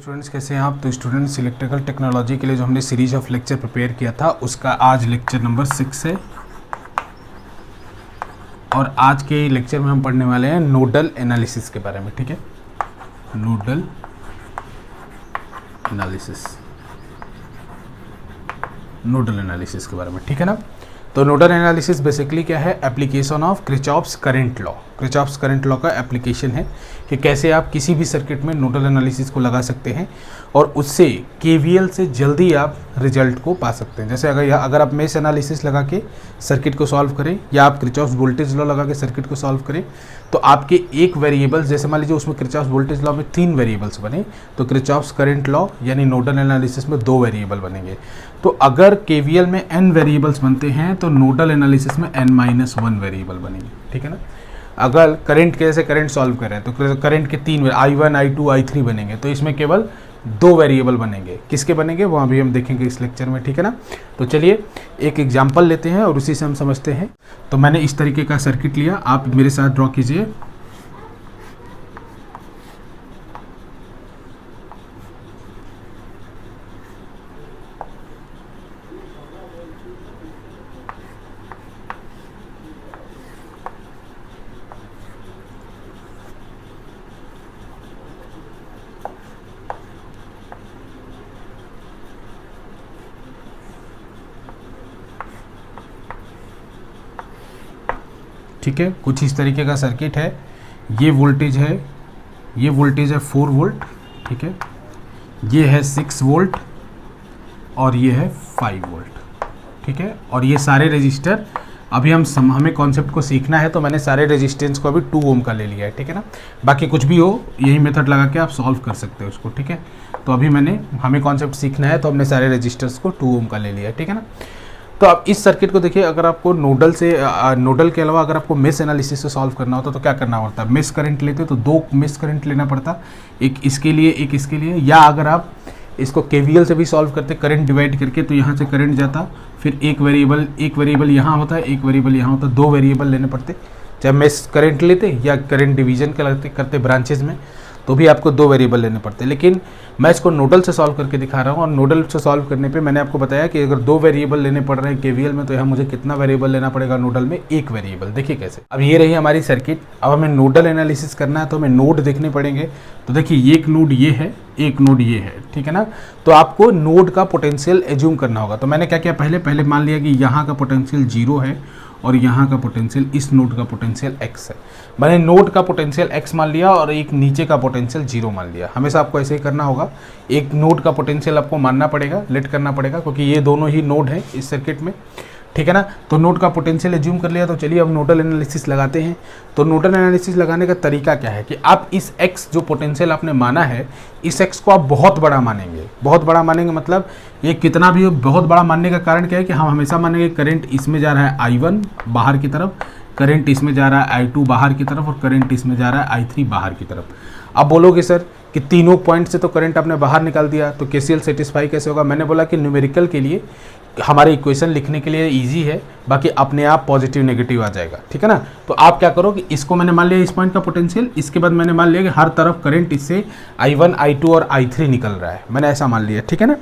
Students कैसे हैं आप। तो स्टूडेंट्स इलेक्ट्रिकल टेक्नोलॉजी के लिए जो हमने सीरीज ऑफ लेक्चर प्रिपेयर किया था उसका आज लेक्चर नंबर 6 है और आज के लेक्चर में हम पढ़ने वाले हैं नोडल एनालिसिस के बारे में। ठीक है, नोडल एनालिसिस के बारे में। ठीक है ना। तो नोडल एनालिसिस बेसिकली क्या है, application of Kirchhoff's current law. Kirchhoff's current law का एप्लीकेशन है कि कैसे आप किसी भी सर्किट में नोडल एनालिसिस को लगा सकते हैं और उससे केवीएल से जल्दी आप रिजल्ट को पा सकते हैं। जैसे अगर आप मेश एनालिसिस लगा के सर्किट को सॉल्व करें या आप किरचॉफ्स वोल्टेज लॉ लगा के सर्किट को सॉल्व करें तो आपके एक वेरिएबल्स, जैसे मान लीजिए उसमें किरचॉफ्स वोल्टेज लॉ में 3 वेरिएबल्स बने तो किरचॉफ्स करंट लॉ यानी नोडल एनालिसिस में 2 वेरिएबल बनेंगे। तो अगर केवीएल में n वेरिएबल्स बनते हैं तो नोडल एनालिसिस में n-1 वेरिएबल बनेंगे। ठीक है ना। अगर करंट कैसे करंट सॉल्व करें तो करंट के 3 I1, I2, I3 बनेंगे तो इसमें केवल 2 वेरिएबल बनेंगे। किसके बनेंगे वो अभी हम देखेंगे इस लेक्चर में। ठीक है ना। तो चलिए एक एग्जांपल लेते हैं और उसी से हम समझते हैं। तो मैंने इस तरीके का सर्किट लिया, आप मेरे साथ ड्रॉ कीजिए। ठीक है, कुछ इस तरीके का सर्किट है। ये वोल्टेज है 4 वोल्ट। ठीक है, ये है 6 वोल्ट और ये है 5 वोल्ट। ठीक है, और ये सारे रजिस्टर अभी हमें कॉन्सेप्ट को सीखना है तो मैंने सारे रेजिस्टेंस को अभी 2 ओम का ले लिया है। ठीक है ना। बाकी कुछ भी हो यही मेथड लगा के आप सॉल्व कर सकते हो उसको। ठीक है, तो अभी हमें कॉन्सेप्ट सीखना है तो हमने सारे रजिस्टर्स को 2 ओम का ले लिया है। ठीक है ना। तो अब इस सर्किट को देखिए, अगर आपको नोडल के अलावा अगर आपको मेश एनालिसिस से सॉल्व करना होता तो क्या करना पड़ता है, मेश करंट लेते तो 2 मेश करंट लेना पड़ता, एक इसके लिए एक इसके लिए, या अगर आप इसको केवीएल से भी सॉल्व करते करंट डिवाइड करके तो यहाँ से करंट जाता, फिर एक वेरिएबल यहाँ होता है, एक वेरिएबल यहाँ होता, 2 वेरिएबल लेने पड़ते। चाहे मेश करंट लेते या करंट डिवीजन करते ब्रांचेज में तो भी आपको 2 वेरिएबल लेने पड़ते। लेकिन मैं इसको नोडल से सॉल्व करके दिखा रहा हूँ और नोडल से सॉल्व करने पे मैंने आपको बताया कि अगर 2 वेरिएबल लेने पड़ रहे हैं केवीएल में तो यहाँ मुझे कितना वेरिएबल लेना पड़ेगा नोडल में, 1 वेरिएबल। देखिए कैसे। अब ये रही हमारी सर्किट। अब हमें नोडल एनालिसिस करना है तो हमें नोड देखने पड़ेंगे। तो देखिए एक नोड ये है, एक नोड ये है। ठीक है ना। तो आपको नोड का पोटेंशियल एज्यूम करना होगा। तो मैंने क्या किया, पहले मान लिया कि यहाँ का पोटेंशियल 0 है और यहाँ का पोटेंशियल, इस नोड का पोटेंशियल x है। मैंने नोड का पोटेंशियल x मान लिया और एक नीचे का पोटेंशियल 0 मान लिया। हमेशा आपको ऐसे ही करना होगा। एक नोड का पोटेंशियल आपको मानना पड़ेगा, लेट करना पड़ेगा, क्योंकि ये दोनों ही नोड है इस सर्किट में। ठीक है ना। तो नोड का पोटेंशियल एज्यूम कर लिया। तो चलिए अब नोडल एनालिसिस लगाते हैं। तो नोडल एनालिसिस लगाने का तरीका क्या है कि आप इस x जो पोटेंशियल आपने माना है, इस x को आप बहुत बड़ा मानेंगे। बहुत बड़ा मानेंगे मतलब ये कितना भी हो, बहुत बड़ा मानने का कारण क्या है कि हम हमेशा मानेंगे करंट इसमें जा रहा है I1 बाहर की तरफ, करंट इसमें जा रहा है I2 बाहर की तरफ और करंट इसमें जा रहा है I3 बाहर की तरफ। अब बोलोगे सर कि तीनों पॉइंट से तो करंट आपने बाहर निकाल दिया तो केसीएल सेटिस्फाई कैसे होगा। मैंने बोला कि न्यूमेरिकल के लिए हमारे इक्वेशन लिखने के लिए इजी है, बाकी अपने आप पॉजिटिव नेगेटिव आ जाएगा। ठीक है ना। तो आप क्या करो कि इसको मैंने मान लिया इस पॉइंट का पोटेंशियल, इसके बाद मैंने मान लिया कि हर तरफ करंट इससे I1, I2 और I3 निकल रहा है, मैंने ऐसा मान लिया। ठीक है ना।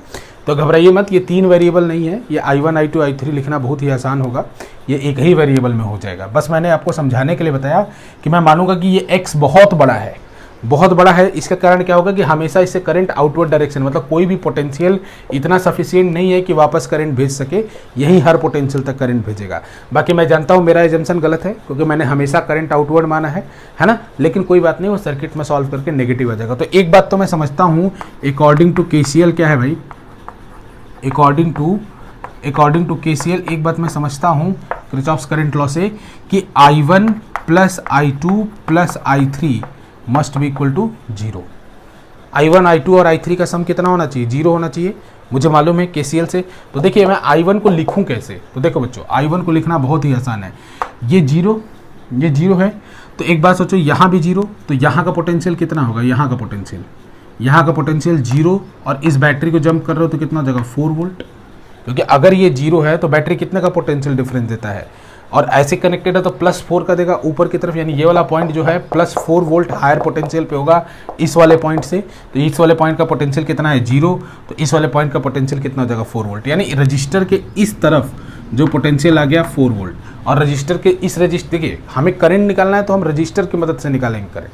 तो घबराइए मत, ये 3 वेरिएबल नहीं है, ये I1, I2, I3 लिखना बहुत ही आसान होगा, ये एक ही वेरिएबल में हो जाएगा। बस मैंने आपको समझाने के लिए बताया कि मैं मानूंगा कि ये x बहुत बड़ा है, बहुत बड़ा है। इसका कारण क्या होगा कि हमेशा इससे करंट आउटवर्ड डायरेक्शन, मतलब कोई भी पोटेंशियल इतना सफिशिएंट नहीं है कि वापस करंट भेज सके, यही हर पोटेंशियल तक करंट भेजेगा। बाकी मैं जानता हूँ मेरा एजम्पशन गलत है क्योंकि मैंने हमेशा करंट आउटवर्ड माना है ना। लेकिन कोई बात नहीं, वो सर्किट में सॉल्व करके नेगेटिव आ जाएगा। तो एक बात तो मैं समझता हूँ, अकॉर्डिंग टू केसीएल क्या है भाई, अकॉर्डिंग टू केसीएल एक बात मैं समझता हूँ किरचॉफ्स करंट लॉ से कि I1 plus I2 plus I3 must be equal to 0। I1, I2 और I3 का सम कितना होना चाहिए, 0 होना चाहिए, मुझे मालूम है केसीएल से। तो देखिए मैं I1 को लिखूं कैसे। तो देखो बच्चों, I1 को लिखना बहुत ही आसान है। ये 0 है तो एक बात सोचो, यहाँ भी 0 तो यहाँ का पोटेंशियल कितना होगा, यहाँ का पोटेंशियल 0 और इस बैटरी को जंप कर रहे हो तो कितना हो जाएगा 4 वोल्ट, क्योंकि अगर ये 0 है तो बैटरी कितने का पोटेंशियल डिफरेंस देता है, और ऐसे कनेक्टेड है तो +4 का देगा ऊपर की तरफ, यानी ये वाला पॉइंट जो है +4 वोल्ट हायर पोटेंशियल पे होगा इस वाले पॉइंट से। तो इस वाले पॉइंट का पोटेंशियल कितना है 0, तो इस वाले पॉइंट का पोटेंशियल कितना हो जाएगा 4 वोल्ट, यानी रजिस्टर के इस तरफ जो पोटेंशियल आ गया 4 वोल्ट। और रजिस्टर के इस रजिस्टर, देखिए हमें करंट निकालना है तो हम रजिस्टर की मदद से निकालेंगे करंट।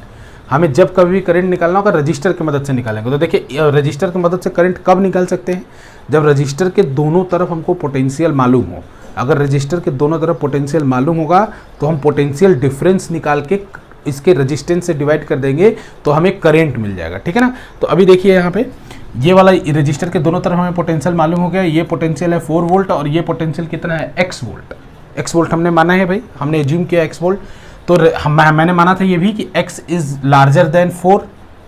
हमें जब कभी भी करंट निकालना होगा रजिस्टर की मदद से निकालेंगे। तो देखिए रजिस्टर की मदद से करंट कब निकाल सकते हैं, जब रजिस्टर के दोनों तरफ हमको पोटेंशियल मालूम हो। अगर रजिस्टर के दोनों तरफ पोटेंशियल मालूम होगा तो हम पोटेंशियल डिफरेंस निकाल के इसके रजिस्टेंस से डिवाइड कर देंगे तो हमें करंट मिल जाएगा, ठीक है ना। तो अभी देखिए यहाँ पे ये वाला रजिस्टर के दोनों तरफ हमें पोटेंशियल मालूम हो गया, ये पोटेंशियल है 4 वोल्ट और ये पोटेंशियल कितना है x वोल्ट। x वोल्ट हमने माना है भाई, हमने एज्यूम किया x वोल्ट। तो मैंने माना था ये भी कि x इज लार्जर देन 4,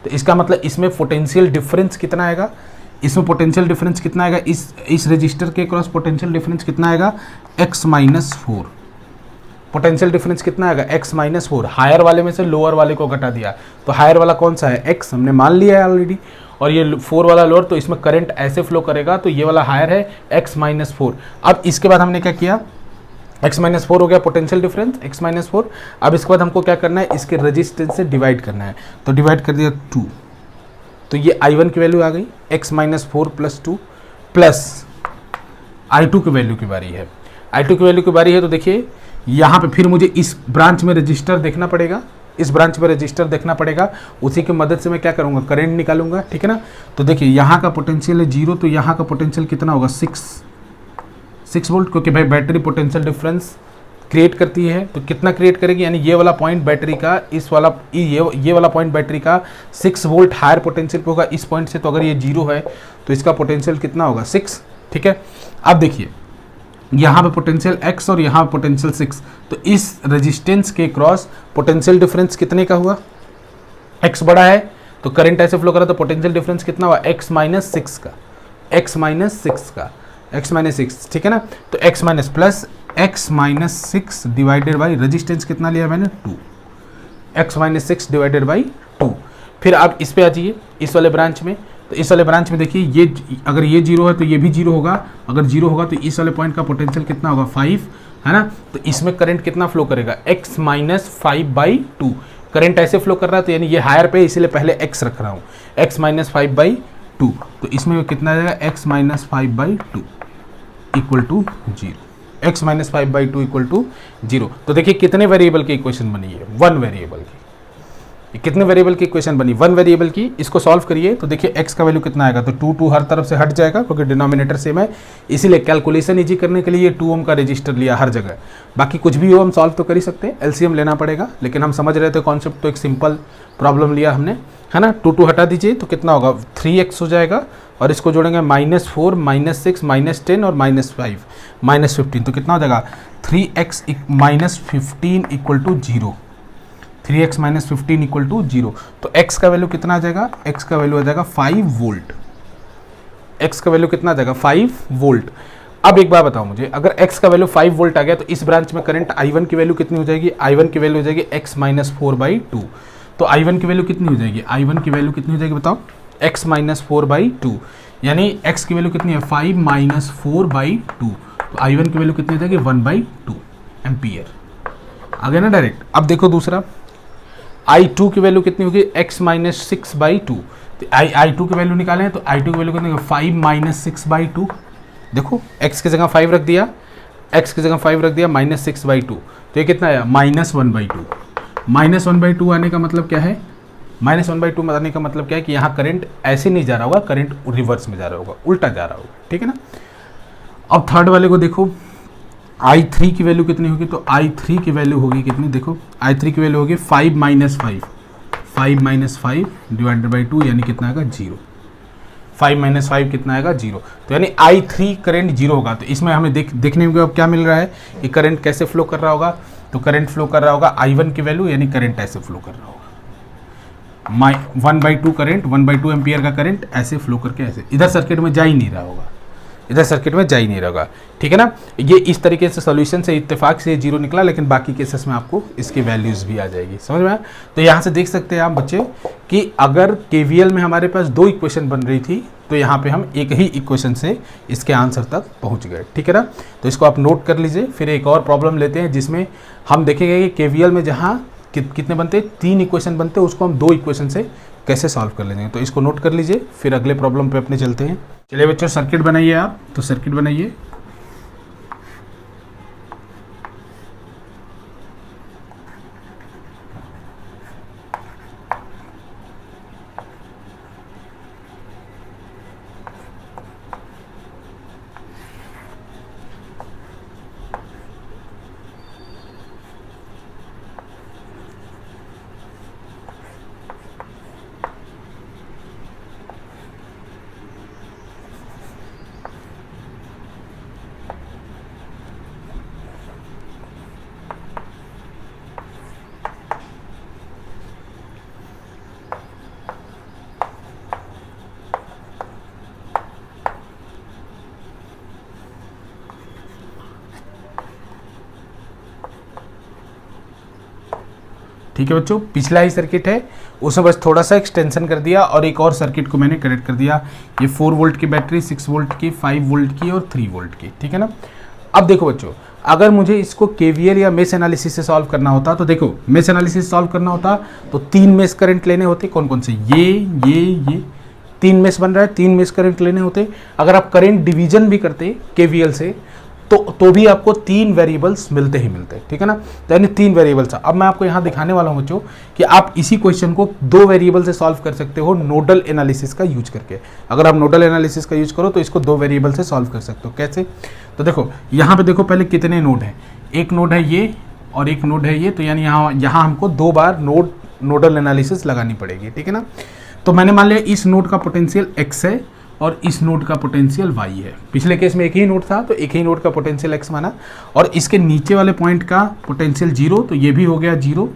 तो इसका मतलब इसमें पोटेंशियल डिफरेंस कितना आएगा, इसमें पोटेंशियल डिफरेंस कितना आएगा, इस रजिस्टर के क्रॉस पोटेंशियल डिफरेंस कितना आएगा x -4। पोटेंशियल डिफरेंस कितना आएगा x -4। हायर वाले में से लोअर वाले को घटा दिया, तो हायर वाला कौन सा है x, हमने मान लिया है ऑलरेडी, और ये 4 वाला लोअर, तो इसमें करंट ऐसे फ्लो करेगा, तो ये वाला हायर है x -4। अब इसके बाद हमने क्या किया, x -4 हो गया पोटेंशियल डिफरेंस x -4। अब इसके बाद हमको क्या करना है, इसके रेजिस्टेंस से डिवाइड करना है, तो डिवाइड कर दिया 2, तो ये I1 की वैल्यू आ गई x -4 + 2 प्लस I2 की वैल्यू की बारी है। I2 की वैल्यू की बारी है, तो देखिए यहाँ पे फिर मुझे इस ब्रांच में रजिस्टर देखना पड़ेगा, इस ब्रांच में रजिस्टर देखना पड़ेगा, उसी की मदद से मैं क्या करूँगा, करंट निकालूंगा, ठीक है ना। तो देखिए यहाँ का पोटेंशियल है 0, तो यहाँ का पोटेंशियल कितना होगा 6 वोल्ट, क्योंकि भाई बैटरी पोटेंशियल डिफरेंस क्रिएट करती है, तो कितना क्रिएट करेगी, यानी ये वाला पॉइंट बैटरी का, इस वाला ये वाला पॉइंट बैटरी का 6 वोल्ट हायर पोटेंशियल पे होगा इस पॉइंट से। तो अगर ये 0 है तो इसका पोटेंशियल कितना होगा 6, ठीक है। अब देखिए यहाँ पे पोटेंशियल x और यहाँ पोटेंशियल 6, तो इस रेजिस्टेंस के क्रॉस पोटेंशियल डिफरेंस कितने का हुआ, x बड़ा है तो करंट ऐसे फ्लो करा, तो पोटेंशियल डिफरेंस कितना हुआ x -6 का, x -6, ठीक है ना। तो x -6 डिवाइडेड बाई रेजिस्टेंस कितना लिया मैंने 2, x -6 डिवाइडेड बाई 2। फिर आप इस पे आ जाइए, इस वाले ब्रांच में, तो इस वाले ब्रांच में देखिए ये अगर ये 0 है तो ये भी 0 होगा, अगर 0 होगा तो इस वाले पॉइंट का पोटेंशियल कितना होगा 5, है ना। तो इसमें करंट कितना फ्लो करेगा x -5/2, करंट ऐसे फ्लो कर रहा है, तो यानी ये हायर पे इसीलिए पहले x रख रहा हूँ, x -5/2, तो इसमें कितना आ जाएगा x -5/2 equal to 0, x -5/2 equal to 0। तो देखिए कितने वेरिएबल की इक्वेशन बनी है, 1 वेरिएबल की। कितने वेरिएबल की इक्वेशन बनी, 1 वेरिएबल की। इसको सॉल्व करिए तो देखिए x का वैल्यू कितना आएगा, तो 2 हर तरफ से हट जाएगा क्योंकि डिनोमिनेटर सेम है, इसीलिए कैलकुलेशन इजी करने के लिए 2 ओम का रजिस्टर लिया हर जगह। बाकी कुछ भी हो हम सॉल्व तो कर ही सकते हैं, एलसीएम लेना पड़ेगा, लेकिन हम समझ रहे थे कॉन्सेप्ट, तो एक सिंपल प्रॉब्लम लिया हमने, है ना। 2 हटा दीजिए तो कितना होगा 3x हो जाएगा, और इसको जोड़ेंगे -4 -6 -10 और -5 -15, तो कितना हो जाएगा 3x -15 equal to 0, 3x -15 equal to 0। तो x का वैल्यू कितना आ जाएगा, x का वैल्यू आ जाएगा 5 वोल्ट, x का वैल्यू कितना आ जाएगा 5 वोल्ट। अब एक बार बताओ मुझे, अगर x का वैल्यू 5 वोल्ट आ गया तो इस ब्रांच में करंट I1 की वैल्यू कितनी हो जाएगी, I1 की वैल्यू हो जाएगी x -4/2। तो I1 की वैल्यू कितनी हो जाएगी, I1 की वैल्यू कितनी हो जाएगी बताओ, x -4/2, यानी x की वैल्यू कितनी है 5 -4/2, तो I1 की वैल्यू कितनी हो जाएगी 1/2 एम्पियर। आ गया ना डायरेक्ट। अब देखो दूसरा, I2 की वैल्यू कितनी होगी x -6/2, तो I2 की वैल्यू निकालें तो I2 की वैल्यू कितनी होगी 5 -6/2। देखो x की जगह 5 रख दिया, x की जगह 5 रख दिया -6/2, तो ये कितना आया -1/2। -1/2 आने का मतलब क्या है, -1/2 आने का मतलब क्या है कि यहाँ करंट ऐसे नहीं जा रहा होगा, करंट रिवर्स में जा रहा होगा, उल्टा जा रहा होगा, ठीक है ना। अब थर्ड वाले को देखो, I3 की वैल्यू कितनी होगी, तो I3 की वैल्यू होगी कितनी, देखो I3 की वैल्यू होगी 5 -5 डिवाइडेड बाई 2, यानी कितना आएगा 0। 5 - 5 कितना आएगा 0, तो यानी I3 करंट 0 होगा। तो इसमें हमें देखने में क्या मिल रहा है कि करंट कैसे फ्लो कर रहा होगा, तो करंट फ्लो कर रहा होगा I1 की वैल्यू, यानी करंट ऐसे फ्लो कर रहा होगा 1/2 करंट, 1/2 एम्पियर का करंट ऐसे फ्लो करके ऐसे इधर सर्किट में जा ही नहीं रहा होगा, इधर सर्किट में जा ही नहीं रहेगा, ठीक है ना। ये इस तरीके से सोल्यूशन से इत्तेफाक से 0 निकला, लेकिन बाकी केसेस में आपको इसकी वैल्यूज़ भी आ जाएगी, समझ में आया। तो यहाँ से देख सकते हैं आप बच्चे कि अगर KVL में हमारे पास 2 इक्वेशन बन रही थी, तो यहाँ पे हम एक ही इक्वेशन से इसके आंसर तक पहुँच गए, ठीक है ना। तो इसको आप नोट कर लीजिए। फिर एक और प्रॉब्लम लेते हैं जिसमें हम देखेंगे कि KVL में जहाँ कितने बनते, 3 इक्वेशन बनते, उसको हम 2 इक्वेशन से कैसे सॉल्व कर लेंगे। तो इसको नोट कर लीजिए, फिर अगले प्रॉब्लम पे अपने चलते हैं। चलिए बच्चों, सर्किट बनाइए आप। तो सर्किट बनाइए। ठीक है बच्चों, पिछला ही सर्किट है, उसमें बस थोड़ा सा एक्सटेंशन कर दिया और एक और सर्किट को मैंने कनेक्ट कर दिया। ये 4 वोल्ट की बैटरी, 6 वोल्ट की, 5 वोल्ट की और 3 वोल्ट की, ठीक है ना। अब देखो बच्चों, अगर मुझे इसको KVL या मेश एनालिसिस से सॉल्व करना होता, तो देखो मेश एनालिसिस सॉल्व करना होता तो 3 मेश करंट लेने होते। कौन कौन से? ये 3 मेश बन रहा है, 3 मेश करंट लेने होते। अगर आप करंट डिवीजन भी करते KVL से तो भी आपको 3 वेरिएबल्स मिलते ही मिलते, ठीक है ना। तो यानी 3 वेरिएबल्स। अब मैं आपको यहाँ दिखाने वाला हूँ बच्चों कि आप इसी क्वेश्चन को 2 वेरिएबल से सॉल्व कर सकते हो नोडल एनालिसिस का यूज करके। अगर आप नोडल एनालिसिस का यूज करो तो इसको 2 वेरिएबल से सॉल्व कर सकते हो। कैसे? तो देखो यहाँ पे देखो पहले कितने नोड हैं। एक नोड है ये और एक नोड है ये, तो यानी यहाँ हमको 2 बार नोडल एनालिसिस लगानी पड़ेगी, ठीक है ना। तो मैंने मान लिया इस नोड का पोटेंशियल x है और इस नोड का पोटेंशियल y है। पिछले केस में एक ही नोड था तो एक ही नोड का पोटेंशियल x माना, और इसके नीचे वाले पॉइंट का पोटेंशियल 0, तो ये भी हो गया 0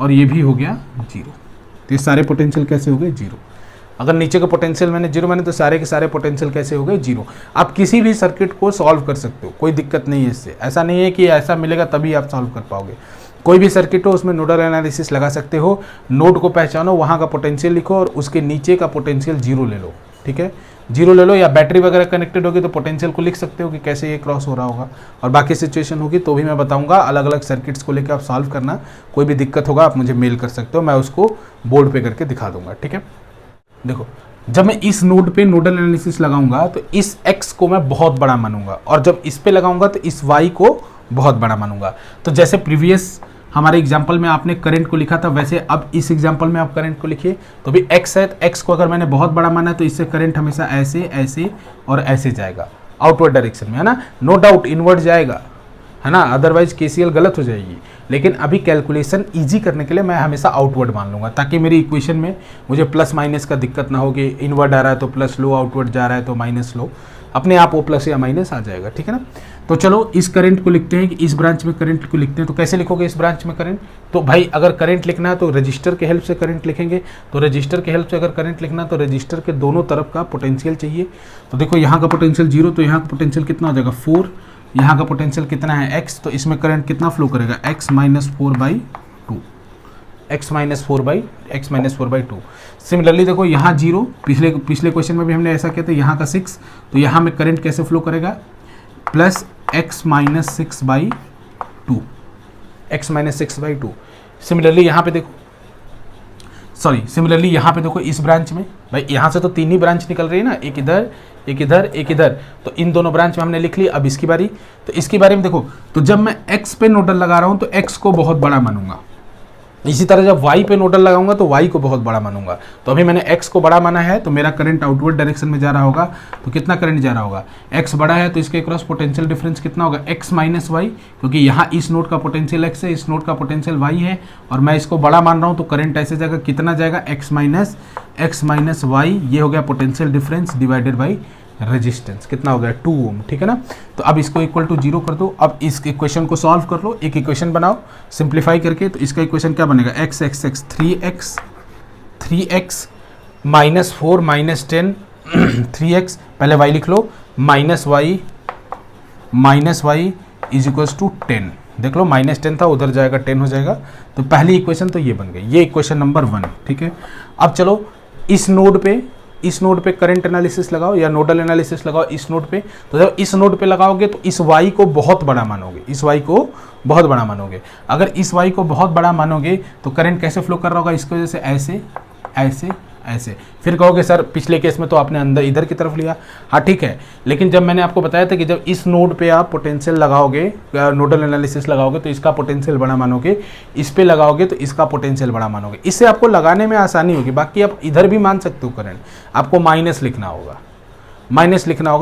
और ये भी हो गया 0। तो ये सारे पोटेंशियल कैसे हो गए? 0। अगर नीचे का पोटेंशियल मैंने 0 माने तो सारे के सारे पोटेंशियल कैसे हो गए? 0। आप किसी भी सर्किट को सॉल्व कर सकते हो, कोई दिक्कत नहीं है इससे। ऐसा नहीं है कि ऐसा मिलेगा तभी आप सॉल्व कर पाओगे। कोई भी सर्किट हो उसमें नोडल एनालिसिस लगा सकते हो। नोड को पहचानो, वहाँ का पोटेंशियल लिखो और उसके नीचे का पोटेंशियल 0 ले लो, ठीक है। 0 ले लो, या बैटरी वगैरह कनेक्टेड होगी तो पोटेंशियल को लिख सकते हो कि कैसे ये क्रॉस हो रहा होगा। और बाकी सिचुएशन होगी तो भी मैं बताऊंगा। अलग अलग सर्किट्स को लेकर आप सॉल्व करना, कोई भी दिक्कत होगा आप मुझे मेल कर सकते हो, मैं उसको बोर्ड पे करके दिखा दूंगा, ठीक है। देखो जब मैं इस नोड पे नोडल एनालिसिस लगाऊंगा तो इस x को मैं बहुत बड़ा मानूंगा, और जब इस पे लगाऊंगा तो इस y को बहुत बड़ा मानूंगा। तो जैसे प्रीवियस हमारे एग्जाम्पल में आपने करंट को लिखा था, वैसे अब इस एग्जाम्पल में आप करंट को लिखिए। तो भी x है, तो x को अगर मैंने बहुत बड़ा माना तो इससे करंट हमेशा ऐसे ऐसे और ऐसे जाएगा, आउटवर्ड डायरेक्शन में, है ना। नो डाउट इनवर्ड जाएगा, है ना, अदरवाइज KCL गलत हो जाएगी। लेकिन अभी कैलकुलेशन इजी करने के लिए मैं हमेशा आउटवर्ड मान लूँगा, ताकि मेरी इक्वेशन में मुझे प्लस माइनस का दिक्कत ना हो कि इनवर्ड आ रहा है तो प्लस लो, आउटवर्ड जा रहा है तो माइनस लो, अपने आप वो प्लस या माइनस आ जाएगा, ठीक है ना। तो चलो इस करंट को लिखते हैं कि इस ब्रांच में करंट को लिखते हैं। तो कैसे लिखोगे इस ब्रांच में करंट? तो भाई अगर करंट लिखना है तो रजिस्टर के हेल्प से करंट लिखेंगे। तो रजिस्टर के हेल्प से अगर करंट लिखना है तो रजिस्टर के दोनों तरफ का पोटेंशियल चाहिए। तो देखो यहाँ का पोटेंशियल 0, तो यहाँ का पोटेंशियल कितना हो जाएगा? 4। यहाँ का पोटेंशियल कितना है? x। तो इसमें करंट कितना फ्लो करेगा? x minus 4/2, x minus 4/2। Similarly देखो यहाँ 0, पिछले क्वेश्चन में भी हमने ऐसा किया था, यहाँ का 6, तो यहाँ में करंट कैसे फ्लो करेगा? Plus x minus 6/2, x minus 6/2। Similarly यहाँ पे देखो, सिमिलरली यहाँ पे देखो इस ब्रांच में, भाई यहाँ से तो 3 ही ब्रांच निकल रही है ना, एक इधर एक इधर एक इधर, तो इन दोनों ब्रांच में हमने लिख ली। अब इसकी बारी, तो इसकी बारे में देखो, तो जब मैं x पे नोडल लगा रहा हूँ तो x को बहुत बड़ा मानूंगा। इसी तरह जब y पे नोडल लगाऊंगा तो y को बहुत बड़ा मानूंगा। तो अभी मैंने x को बड़ा माना है तो मेरा करंट आउटवर्ड डायरेक्शन में जा रहा होगा। तो कितना करंट जा रहा होगा? x बड़ा है तो इसके क्रॉस पोटेंशियल डिफरेंस कितना होगा? x माइनस वाई, क्योंकि यहाँ इस नोड का पोटेंशियल x है, इस नोड का पोटेंशियल y है, और मैं इसको बड़ा मान रहा हूँ तो करंट ऐसे जाएगा, कितना जाएगा? x minus Y. ये हो गया potential difference divided by resistance, कितना हो गया? 2 ओम, ठीक है ना। तो अब इसको इक्वल टू 0 कर दो। अब इस इक्वेशन को सॉल्व कर लो, एक इक्वेशन बनाओ सिंप्लीफाई करके। तो इसका इक्वेशन क्या बनेगा? x 3x minus 4 minus 10 3x, पहले y लिख लो, minus y is equals to 10। देख लो -10 था, उधर जाएगा 10 हो जाएगा। तो पहली इक्वेशन तो ये बन गई, ये इक्वेशन नंबर 1। ठीक है, अब चलो इस नोड पे करंट एनालिसिस लगाओ या नोडल एनालिसिस लगाओ इस नोड पे। तो जब इस नोड पे लगाओगे तो इस y को बहुत बड़ा मानोगे, इस y को बहुत बड़ा मानोगे। अगर इस y को बहुत बड़ा मानोगे तो करंट कैसे फ्लो कर रहा होगा, इसकी वजह से ऐसे ऐसे ऐसे। फिर कहोगे सर पिछले केस में तो आपने अंदर इधर की तरफ लिया। हाँ ठीक है, लेकिन जब मैंने आपको बताया था कि जब इस नोड पे आप पोटेंशियल लगाओगे, नोडल एनालिसिस लगाओगे तो इसका पोटेंशियल बड़ा मानोगे, इस पे लगाओगे तो इसका पोटेंशियल बड़ा मानोगे। इससे आपको लगाने में आसानी होगी। बाकी आप इधर भी मान सकते हो करंट, आपको माइनस लिखना होगा,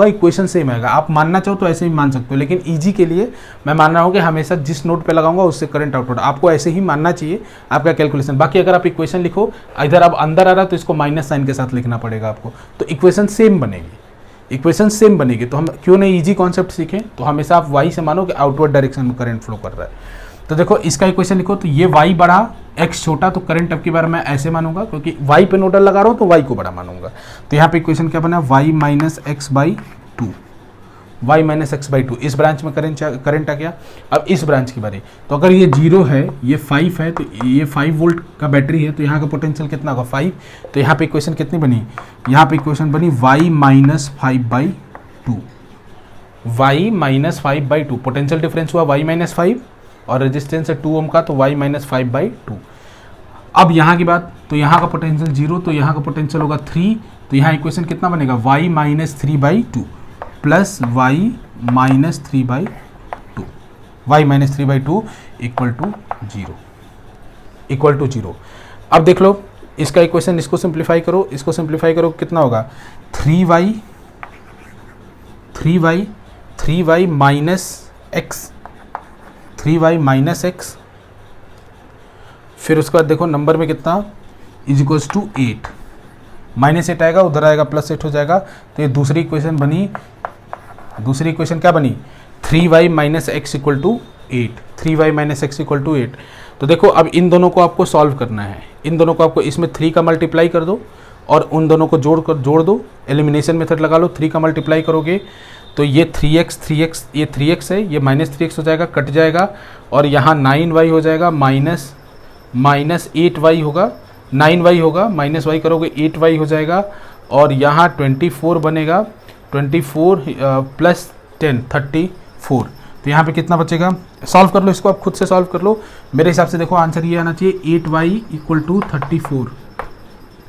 इक्वेशन सेम आएगा। आप मानना चाहो तो ऐसे ही मान सकते हो, लेकिन इजी के लिए मैं मान रहा हूँ कि हमेशा जिस नोड पे लगाऊंगा उससे करंट आउटपुट आपको ऐसे ही मानना चाहिए, आपका कैलकुलेशन। बाकी अगर आप इक्वेशन लिखो, इधर आप अंदर आ रहा तो इसको माइनस साइन के साथ लिखना पड़ेगा आपको, तो इक्वेशन सेम बनेगी। तो हम क्यों नहीं इजी कॉन्सेप्ट सीखें, तो हमेशा आप वाई से मानो कि आउटवर्ड डायरेक्शन में करंट फ्लो कर रहा है। तो देखो इसका इक्वेशन लिखो, तो ये y बड़ा x छोटा, तो करंट अब की बार मैं ऐसे मानूंगा क्योंकि y पे नोडल लगा रहा हूँ तो y को बड़ा मानूंगा। तो यहाँ पे इक्वेशन क्या बना, y minus x by two. इस ब्रांच में करंट आ गया। अब इस ब्रांच की बारी, तो अगर ये 0 है, ये 5 है, तो ये 5 वोल्ट का बैटरी है, तो यहाँ का पोटेंशियल कितना होगा 5। तो यहाँ पे इक्वेशन कितनी बनी, यहाँ पे इक्वेशन बनी y minus 5/2, y minus 5/2। Potential difference हुआ y माइनस 5 और रेजिस्टेंस है 2 ओम का, तो y माइनस 5/2। अब यहाँ की बात, तो यहाँ का पोटेंशियल 0, तो यहाँ का पोटेंशियल होगा 3। तो यहाँ इक्वेशन कितना बनेगा, y minus 3/2 plus y minus 3/2, y minus 3/2 equal to 0। अब देख लो इसका इक्वेशन, इसको सिंप्लीफाई करो, कितना होगा 3y माइनस x, फिर उसके बाद देखो नंबर में कितना इज इक्वल्स टू 8, -8 आएगा, उधर आएगा +8 हो जाएगा। तो ये दूसरी इक्वेशन क्या बनी 3y minus x equal to 8। तो देखो अब इन दोनों को आपको सॉल्व करना है, इन दोनों को आपको इसमें 3 का मल्टीप्लाई कर दो और उन दोनों को जोड़ दो, एलिमिनेशन मेथड लगा लो। 3 का मल्टीप्लाई करोगे तो ये 3x ये 3x है, ये -3x हो जाएगा, कट जाएगा, और यहाँ 9y हो जाएगा, माइनस 8y होगा, 9y होगा, माइनस y करोगे 8y हो जाएगा, और यहाँ 24 बनेगा, 24 प्लस 10 34। तो यहाँ पे कितना बचेगा, सॉल्व कर लो इसको, आप खुद से सॉल्व कर लो। मेरे हिसाब से देखो आंसर ये आना चाहिए 8y इक्वल टू 34।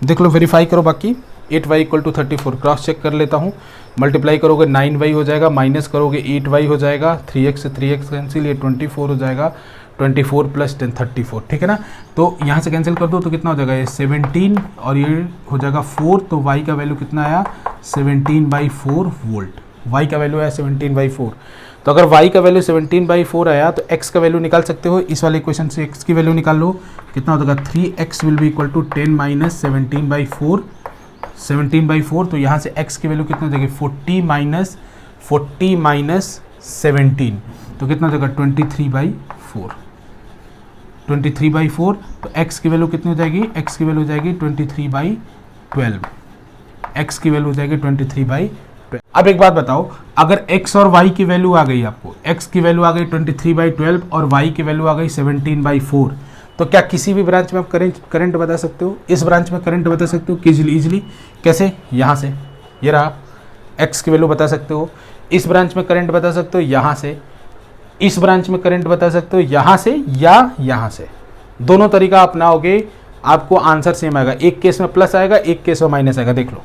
देख लो, वेरीफाई करो। बाकी 8y equal to 34 cross check कर लेता हूँ। मल्टीप्लाई करोगे 9y हो जाएगा, माइनस करोगे 8y हो जाएगा, 3x से 3x कैंसिल, ये 24 हो जाएगा, 24 प्लस 10 34। ठीक है ना। तो यहाँ से कैंसिल कर दो तो कितना हो जाएगा, ये 17 और ये हो जाएगा 4। तो y का वैल्यू कितना आया 17/4 वोल्ट, y का वैल्यू आया 17/4। तो अगर y का वैल्यू 17/4 आया तो x का वैल्यू निकाल सकते हो, इस वाले इक्वेशन से x की वैल्यू निकाल लो। कितना हो जाएगा 3x will be equal to 10 minus 17/4। तो यहाँ से x की वैल्यू कितना हो जाएगी 40 माइनस 17, तो कितना हो जाएगा 23/4। तो x की वैल्यू कितनी हो जाएगी, x की वैल्यू हो जाएगी 23/12, x की वैल्यू हो जाएगी 23/12। अब एक बात बताओ, अगर x और y की वैल्यू आ गई, आपको x की वैल्यू आ गई 23/12 और y की वैल्यू आ गई 17/4, तो क्या किसी भी ब्रांच में आप करंट बता सकते हो? इस ब्रांच में करंट बता सकते हो इजीली। कैसे? यहाँ से, ये रहा, x की वैल्यू बता सकते हो। इस ब्रांच में करंट बता सकते हो यहाँ से, इस ब्रांच में करंट बता सकते हो यहाँ से या यहाँ से। दोनों तरीका अपनाओगे, आपको आंसर सेम आएगा। एक केस में प्लस आएगा, एक केस में माइनस आएगा, देख लो,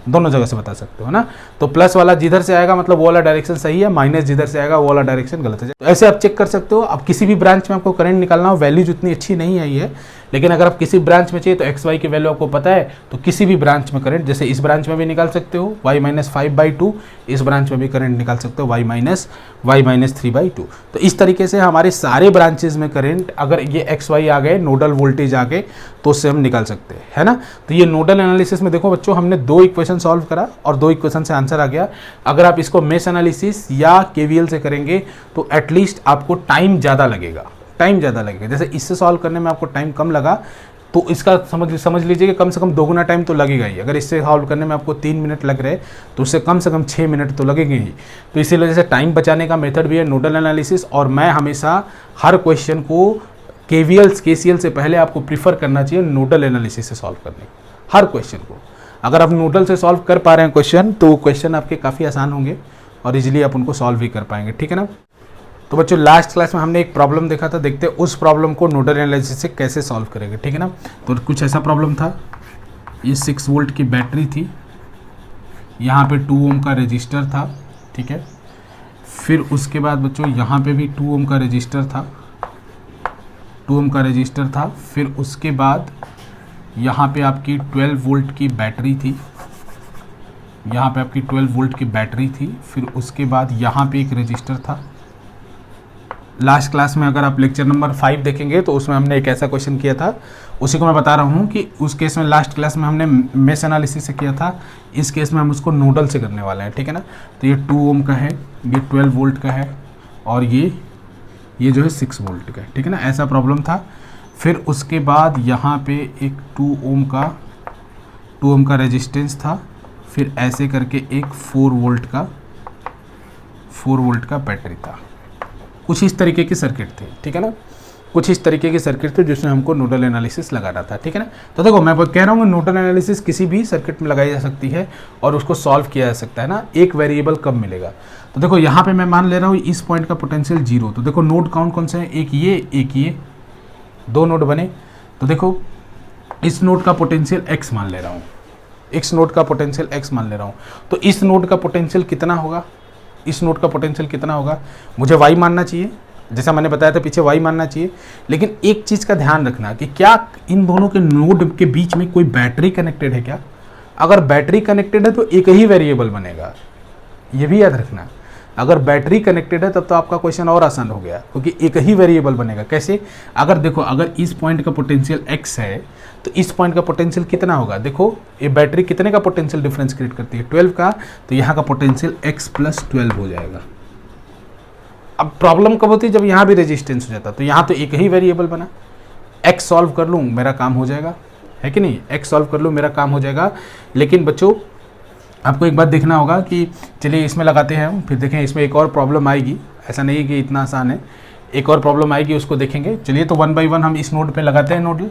दोनों जगह से बता सकते हो ना। तो प्लस वाला जिधर से आएगा मतलब वो वाला डायरेक्शन सही है, माइनस जिधर से आएगा वो वाला डायरेक्शन गलत है। तो ऐसे आप चेक कर सकते हो। अब किसी भी ब्रांच में आपको करंट निकालना हो, वैल्यूज उतनी अच्छी नहीं आई है, लेकिन अगर आप किसी ब्रांच में चाहिए तो एक्स वाई की वैल्यू आपको पता है, तो किसी भी ब्रांच में करंट, जैसे इस ब्रांच में भी निकाल सकते हो y माइनस 5/2, इस ब्रांच में भी करंट निकाल सकते हो y माइनस 3/2। तो इस तरीके से हमारे सारे ब्रांचेज में करंट, अगर ये एक्स वाई आ गए, नोडल वोल्टेज आ गए, तो उससे हम निकाल सकते हैं, है ना। तो ये नोडल एनालिसिस में देखो बच्चों, हमने 2 इक्वेशन सॉल्व करा और 2 इक्वेशन से आंसर आ गया। अगर आप इसको मेश एनालिसिस या केवीएल से करेंगे तो एटलीस्ट आपको टाइम ज़्यादा लगेगा। जैसे इससे सॉल्व करने में आपको टाइम कम लगा, तो इसका समझ लीजिए कि कम से कम 2 गुना टाइम तो लगेगा ही। अगर इससे सॉल्व करने में आपको 3 मिनट लग रहे तो उससे कम से कम 6 मिनट तो लगेंगे ही। तो इसी वजह से टाइम बचाने का मेथड भी है नोडल एनालिसिस, और मैं हमेशा हर क्वेश्चन को KCL से पहले आपको प्रीफर करना चाहिए नोडल एनालिसिस से सॉल्व करने हर क्वेश्चन को। अगर आप नोडल से सॉल्व कर पा रहे हैं क्वेश्चन, तो क्वेश्चन आपके काफ़ी आसान होंगे और इजीली आप उनको सॉल्व भी कर पाएंगे, ठीक है ना। तो बच्चों लास्ट क्लास में हमने एक प्रॉब्लम देखा था, देखते हैं उस प्रॉब्लम को नोडल एनालिसिस से कैसे सॉल्व करेंगे, ठीक है ना। तो कुछ ऐसा प्रॉब्लम था, ये 6 वोल्ट की बैटरी थी, यहाँ पे 2 ओम का रजिस्टर था, ठीक है। फिर उसके बाद बच्चों यहाँ पे भी 2 ओम का रजिस्टर था, 2 ओम का रजिस्टर था। फिर उसके बाद यहाँ पे आपकी 12 वोल्ट की बैटरी थी, यहाँ पे आपकी 12 वोल्ट की बैटरी थी। फिर उसके बाद यहाँ पे एक रजिस्टर था। लास्ट क्लास में अगर आप लेक्चर नंबर 5 देखेंगे तो उसमें हमने एक ऐसा क्वेश्चन किया था, उसी को मैं बता रहा हूँ कि उस केस में लास्ट क्लास में हमने मेश एनालिसिस से किया था, इस केस में हम उसको नोडल से करने वाले हैं, ठीक है ना। तो ये 2 ओम का है, ये 12 वोल्ट का है, और ये जो है 6 वोल्ट का है, ठीक है ना। ऐसा प्रॉब्लम था। फिर उसके बाद यहाँ पे एक 2 ओम का रेजिस्टेंस था। फिर ऐसे करके एक 4 वोल्ट का बैटरी था। कुछ इस तरीके के सर्किट थे, ठीक है ना, कुछ इस तरीके के सर्किट थे जिसमें हमको नोडल एनालिसिस लगाना था, ठीक है ना। तो देखो मैं कह रहा हूँ नोडल एनालिसिस किसी भी सर्किट में लगाई जा सकती है और उसको सॉल्व किया जा सकता है ना। एक वेरिएबल कब मिलेगा, तो देखो यहाँ पे मैं मान ले रहा हूँ इस पॉइंट का पोटेंशियल 0। तो देखो नोड कौन से हैं, एक ये 2 नोड बने। तो देखो इस नोड का पोटेंशियल x मान ले रहा हूँ, इस नोड का पोटेंशियल x मान ले रहा हूँ। तो इस नोड का पोटेंशियल कितना होगा, इस नोड का पोटेंशियल कितना होगा, मुझे y मानना चाहिए, जैसा मैंने बताया था पीछे y मानना चाहिए। लेकिन एक चीज़ का ध्यान रखना कि क्या इन दोनों के नोड के बीच में कोई बैटरी कनेक्टेड है क्या। अगर बैटरी कनेक्टेड है तो एक ही वेरिएबल बनेगा, ये भी याद रखना। अगर बैटरी कनेक्टेड है तब तो आपका क्वेश्चन और आसान हो गया, क्योंकि एक ही वेरिएबल बनेगा। कैसे, अगर देखो अगर इस पॉइंट का पोटेंशियल x है तो इस पॉइंट का पोटेंशियल कितना होगा। देखो ये बैटरी कितने का पोटेंशियल डिफरेंस क्रिएट करती है, 12 का। तो यहाँ का पोटेंशियल x + 12 हो जाएगा। अब प्रॉब्लम कब होती है, जब यहाँ भी रेजिस्टेंस हो जाता। तो यहाँ तो एक ही वेरिएबल बना, x सॉल्व कर लूँ मेरा काम हो जाएगा, है कि नहीं, x सॉल्व कर लूँ मेरा काम हो जाएगा। लेकिन बच्चों आपको एक बात देखना होगा कि चलिए इसमें लगाते हैं हम, फिर देखें इसमें एक और प्रॉब्लम आएगी, ऐसा नहीं है कि इतना आसान है, एक और प्रॉब्लम आएगी उसको देखेंगे। चलिए तो 1 बाई 1 हम इस नोड पे लगाते हैं नोडल,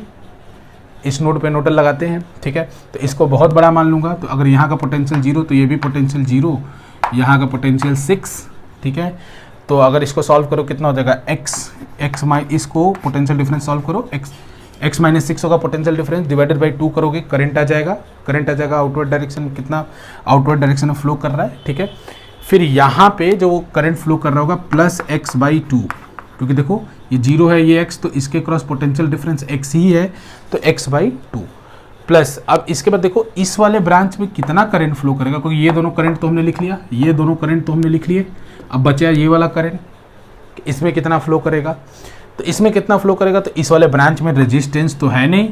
इस नोड पे नोडल लगाते हैं, ठीक है। तो इसको बहुत बड़ा मान लूँगा। तो अगर यहाँ का पोटेंशियल 0 तो ये भी पोटेंशियल 0, यहाँ का पोटेंशियल 6, ठीक है। तो अगर इसको सॉल्व करो कितना हो जाएगा, इसको पोटेंशियल डिफरेंस सॉल्व करो, x - 6 होगा पोटेंशियल डिफरेंस, डिवाइडेड बाई 2 करोगे, करंट आ जाएगा आउटवर्ड डायरेक्शन, कितना आउटवर्ड डायरेक्शन में फ्लो कर रहा है, ठीक है। फिर यहाँ पे जो करंट फ्लो कर रहा होगा +x/2, क्योंकि देखो ये 0 है ये x, तो इसके क्रॉस पोटेंशियल डिफरेंस x ही है, तो x/2 प्लस। अब इसके बाद देखो इस वाले ब्रांच में कितना करंट फ्लो करेगा, क्योंकि ये दोनों करंट तो हमने लिख लिया, ये दोनों करंट तो हमने लिख लिए। अब बचा ये वाला करंट, इसमें कितना फ्लो करेगा, तो इसमें कितना फ्लो करेगा। तो इस वाले ब्रांच में रेजिस्टेंस तो है नहीं,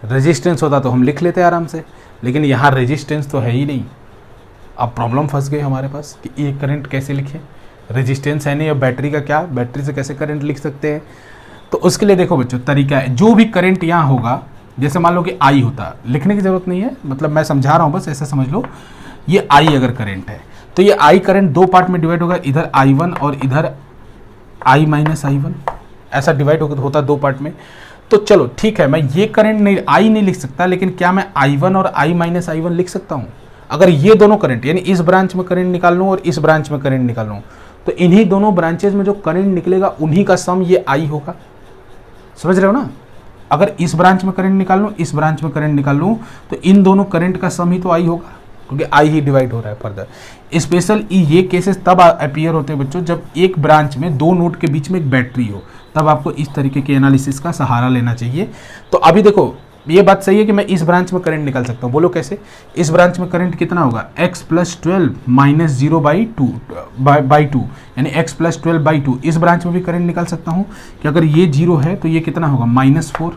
रेजिस्टेंस होता तो हम लिख लेते आराम से, लेकिन यहाँ रेजिस्टेंस तो है ही नहीं। अब प्रॉब्लम फंस गई हमारे पास कि ये करंट कैसे लिखें, रेजिस्टेंस है नहीं। अब बैटरी का क्या, बैटरी से कैसे करंट लिख सकते हैं। तो उसके लिए देखो बच्चों तरीका है, जो भी करंट यहाँ होगा, जैसे मान लो कि I होता, लिखने की ज़रूरत नहीं है, मतलब मैं समझा रहा हूँ बस, ऐसा समझ लो। ये I अगर करंट है तो ये I करंट 2 पार्ट में डिवाइड होगा, इधर I1 और इधर I - I1, ऐसा डिवाइड होता 2 पार्ट में। तो चलो ठीक है, मैं ये करंट नहीं I नहीं लिख सकता, लेकिन क्या मैं I1 और I - I1 लिख सकता हूँ। अगर ये दोनों करंट, यानी इस ब्रांच में करंट निकाल लूँ और इस ब्रांच में करंट निकाल लूँ, तो इन्हीं दोनों ब्रांचेज में जो करंट निकलेगा उन्हीं का सम ये I होगा। समझ रहे हो ना। अगर इस ब्रांच में करंट निकाल लूँ, इस ब्रांच में करंट निकाल लूँ, तो इन दोनों करंट का सम ही तो I होगा, क्योंकि I ही डिवाइड हो रहा है फर्दर। स्पेशल ये केसेस तब अपीयर होते हैं बच्चों जब एक ब्रांच में 2 नोड के बीच में एक बैटरी हो, तब आपको इस तरीके के एनालिसिस का सहारा लेना चाहिए। तो अभी देखो ये बात सही है कि मैं इस ब्रांच में करंट निकाल सकता हूँ, बोलो कैसे। इस ब्रांच में करंट कितना होगा, x + 12 - 0/2 यानी x + 12/2। इस ब्रांच में भी करंट निकाल सकता हूँ कि अगर ये 0 है तो ये कितना होगा, -4।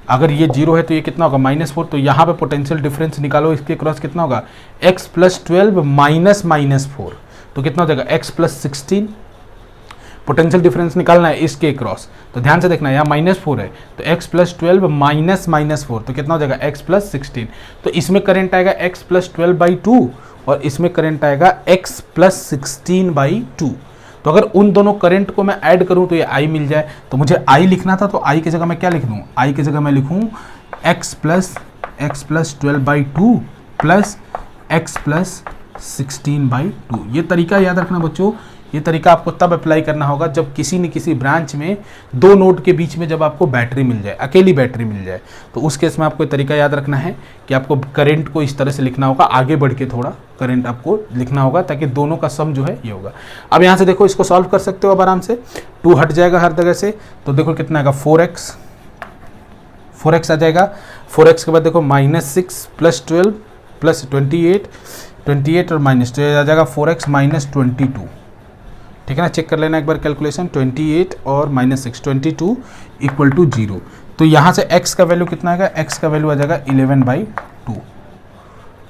अगर ये 0 है तो ये कितना होगा, -4। तो यहाँ पे पोटेंशियल डिफरेंस निकालो, इसके क्रॉस कितना होगा, x + 12 - -4, तो कितना हो जाएगा, x + 16 पोटेंशियल डिफरेंस निकालना है इसके क्रॉस, तो ध्यान से देखना, यहाँ -4 है तो x + 12 -4 तो कितना हो जाएगा x + 16। तो इसमें करंट आएगा x + 12/2 और इसमें करंट आएगा x + 16/2। तो अगर उन दोनों करंट को मैं ऐड करूं तो ये I मिल जाए। तो मुझे I लिखना था, तो I की जगह मैं क्या लिख दूं, I की जगह मैं लिखूं x + 12/2 प्लस x + 16/2। ये तरीका याद रखना बच्चों, ये तरीका आपको तब अप्लाई करना होगा जब किसी न किसी ब्रांच में दो नोड के बीच में जब आपको बैटरी मिल जाए, अकेली बैटरी मिल जाए, तो उस केस में आपको तरीका याद रखना है कि आपको करंट को इस तरह से लिखना होगा, आगे बढ़ के थोड़ा करंट आपको लिखना होगा ताकि दोनों का सम जो है ये होगा। अब यहाँ से देखो इसको सॉल्व कर सकते हो अब आराम से, 2 हट जाएगा हर जगह से, तो देखो कितना आएगा 4x आ जाएगा। 4x के बाद देखो -6 + 12 + 28 और माइनस, तो आ जाएगा 4x - 22। ठीक है ना, चेक कर लेना एक बार कैलकुलेशन, 28 और -6 22 = 0। तो यहाँ से x का वैल्यू कितना आएगा, x का वैल्यू आ जाएगा 11/2।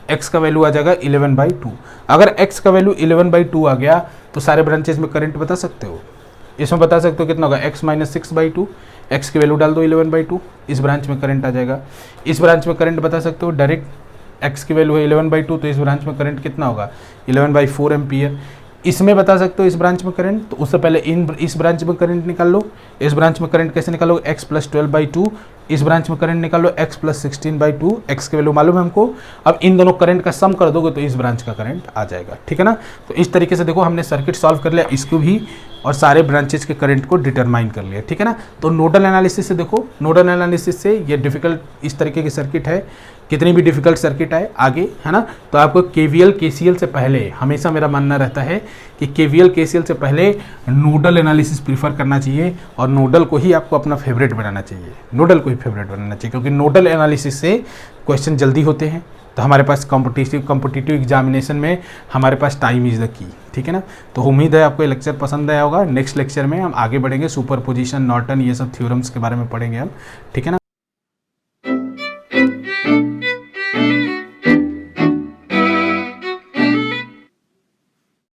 x का वैल्यू आ जाएगा 11/2। अगर x का वैल्यू 11/2 आ गया तो सारे ब्रांचेस में करंट बता सकते हो, इसमें बता सकते हो कितना होगा, x - 6/2, x की वैल्यू डाल दो 11/2, इस ब्रांच में करंट आ जाएगा। इस ब्रांच में करंट बता सकते हो डायरेक्ट, x की वैल्यू है 11/2 तो इस ब्रांच में करंट कितना होगा 11/4 एम्पियर। इसमें बता सकते हो इस ब्रांच में करंट, तो उससे पहले इस ब्रांच में करंट निकाल लो। इस ब्रांच में करंट कैसे निकालो, x + 12/2, इस ब्रांच में करंट निकालो x + 16/2, x की वैल्यू मालूम है हमको। अब इन दोनों करंट का सम कर दोगे तो इस ब्रांच का करंट आ जाएगा। ठीक है ना, तो इस तरीके से देखो हमने सर्किट सॉल्व कर लिया, इसको भी और सारे ब्रांचेस के करंट को डिटरमाइन कर लिया। ठीक है ना, तो नोडल एनालिसिस से देखो, नोडल एनालिसिस से ये डिफिकल्ट इस तरीके की सर्किट है, कितनी भी डिफिकल्ट सर्किट है आगे, है ना, तो आपको KVL KCL से पहले, हमेशा मेरा मानना रहता है कि KVL KCL से पहले नोडल एनालिसिस प्रीफर करना चाहिए और नोडल को ही आपको अपना फेवरेट बनाना चाहिए, नोडल को ही फेवरेट बनाना चाहिए, क्योंकि नोडल एनालिसिस से क्वेश्चन जल्दी होते हैं। तो हमारे पास कॉम्पिटिटिव एग्जामिनेशन में हमारे पास टाइम इज़ द की। ठीक है ना, तो उम्मीद है आपको ये लेक्चर पसंद आया होगा। नेक्स्ट लेक्चर में हम आगे बढ़ेंगे, सुपरपोजिशन, नॉर्टन, ये सब थ्योरम्स के बारे में पढ़ेंगे हम। ठीक है ना।